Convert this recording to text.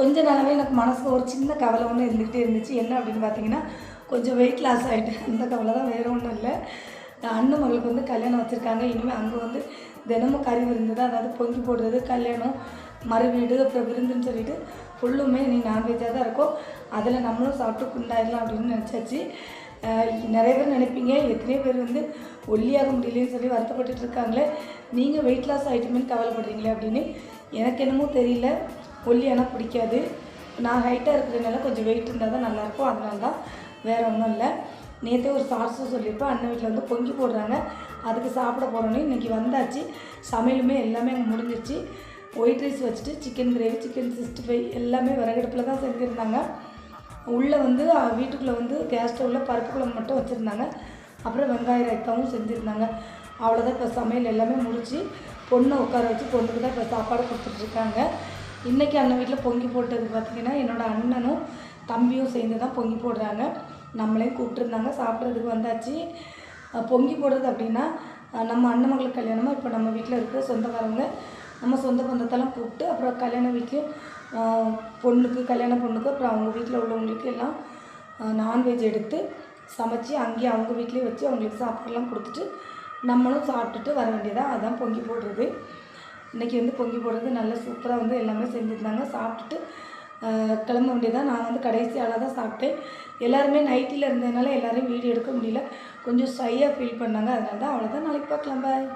கொஞ்ச நாளாகவே எனக்கு மனசில் ஒரு சின்ன கவலை ஒன்று இருந்துகிட்டே இருந்துச்சு. என்ன அப்படின்னு பார்த்தீங்கன்னா, கொஞ்சம் வெயிட் லாஸ் ஆகிட்டு அந்த கவலை தான், வேறு ஒன்றும் இல்லை. அண்ணன் மகளுக்கு வந்து கல்யாணம் வச்சுருக்காங்க. இனிமேல் அங்கே வந்து தினமும் கறி விருந்து தான், அதாவது பொங்கி போடுறது, கல்யாணம், மறு வீடு, அப்புறம் விருந்துன்னு சொல்லிட்டு ஃபுல்லுமே நீ நான்வெஜ்ஜாக தான் இருக்கும். அதில் நம்மளும் சாப்பிட்டு குண்டாயிடலாம் அப்படின்னு நினச்சாச்சு. நிறைய பேர் நினைப்பீங்க, எத்தனையோ பேர் வந்து ஒல்லியாக முடியலன்னு சொல்லி வருத்தப்பட்டுட்டு இருக்காங்களே, நீங்கள் வெயிட் லாஸ் ஆகிட்டுமேன்னு கவலைப்படுறீங்களே அப்படின்னு. எனக்கு என்னமோ தெரியல, ஒல்லியானால் பிடிக்காது. நான் ஹைட்டாக இருக்கிறதுனால கொஞ்சம் வெயிட் இருந்தால் தான் நல்லாயிருக்கும், அதனால தான், வேறு ஒன்றும் இல்லை. நேற்றே ஒரு ஷார்ட்ஸும் சொல்லியிருப்பேன், அண்ணன் வீட்டில் வந்து பொங்கி போடுறாங்க, அதுக்கு சாப்பிட போகிறோன்னு. இன்றைக்கி வந்தாச்சு, சமையலுமே எல்லாமே அங்கே முடிஞ்சிருச்சு. ஒயிட் ரைஸ் வச்சுட்டு சிக்கன் கிரேவி, சிக்கன் 65 எல்லாமே விறகடுப்பில் தான் செஞ்சுருந்தாங்க. உள்ளே வந்து வீட்டுக்குள்ளே வந்து கேஸ் ஸ்டவ்வில் பருப்பு குழம்பு மட்டும் வச்சுருந்தாங்க. அப்புறம் வெங்காய ரைத்தாவும் செஞ்சுருந்தாங்க. அவ்வளோதான். இப்போ சமையல் எல்லாமே முடிச்சு பொண்ணை உட்கார வச்சு பொண்ணுக்கு தான் இப்போ சாப்பாடு கொடுத்துட்ருக்காங்க. இன்றைக்கி அண்ணன் வீட்டில் பொங்கி போட்டது பார்த்திங்கன்னா, என்னோடய அண்ணனும் தம்பியும் சேர்ந்து தான் பொங்கி போடுறாங்க. நம்மளையும் கூப்பிட்ருந்தாங்க, சாப்பிட்றதுக்கு வந்தாச்சு. பொங்கி போடுறது அப்படின்னா, நம்ம அண்ணன் மகளுக்கு கல்யாணமாக இப்போ நம்ம வீட்டில் இருக்கிற சொந்தக்காரங்க, நம்ம சொந்த பந்தத்தெல்லாம் கூப்பிட்டு, அப்புறம் கல்யாண வீட்லேயும் பொண்ணுக்கு, கல்யாண பொண்ணுக்கு, அப்புறம் அவங்க வீட்டில் உள்ளவங்களுக்கு எல்லாம் நான்வெஜ் எடுத்து சமைச்சி அங்கேயே அவங்க வீட்லேயே வச்சு அவங்களுக்கு சாப்பாடெல்லாம் கொடுத்துட்டு நம்மளும் சாப்பிட்டுட்டு வர வேண்டியதாக. அதுதான் பொங்கி போடுறது. இன்றைக்கி வந்து பொங்கி போடுறது நல்லா சூப்பராக வந்து எல்லாமே செஞ்சுருந்தாங்க. சாப்பிட்டுட்டு கிளம்ப வேண்டியதாக. நான் வந்து கடைசி ஆளாக தான் சாப்பிட்டேன். எல்லாருமே நைட்டில் இருந்ததுனால எல்லோரும் வீடியோ எடுக்க முடியல, கொஞ்சம் ஷையாக ஃபீல் பண்ணாங்க. அதனால தான். அவ்வளோதான். நாளைக்கு பார்க்கலாம். பாய்.